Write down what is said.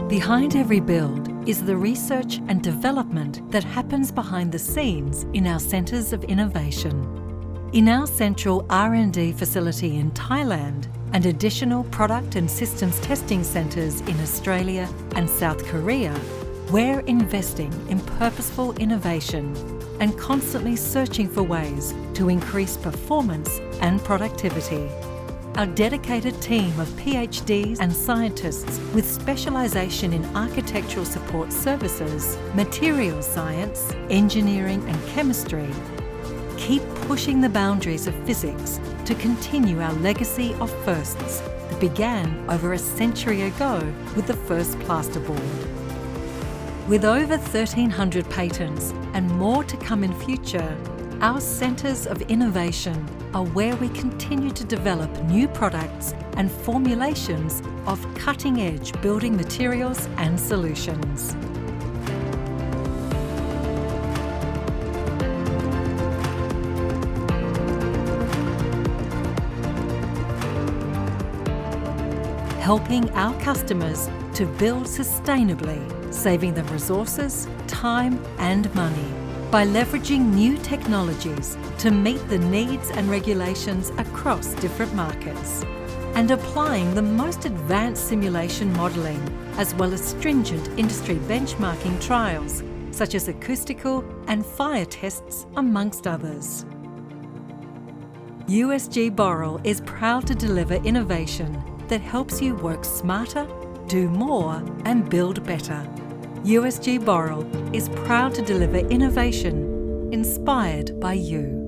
Behind every build is the research and development that happens behind the scenes in our centres of innovation. In our central R&D facility in Thailand and additional product and systems testing centres in Australia and South Korea, we're investing in purposeful innovation and constantly searching for ways to increase performance and productivity. Our dedicated team of PhDs and scientists with specialisation in architectural support services, materials science, engineering and chemistry keep pushing the boundaries of physics to continue our legacy of firsts that began over a century ago with the first plasterboard. With over 1,300 patents and more to come in future, our centres of innovation are where we continue to develop new products and formulations of cutting-edge building materials and solutions. Helping our customers to build sustainably, saving them resources, time and money, by leveraging new technologies to meet the needs and regulations across different markets, and applying the most advanced simulation modelling as well as stringent industry benchmarking trials such as acoustical and fire tests amongst others. USG Boral is proud to deliver innovation that helps you work smarter, do more and build better. USG Boral is proud to deliver innovation inspired by you.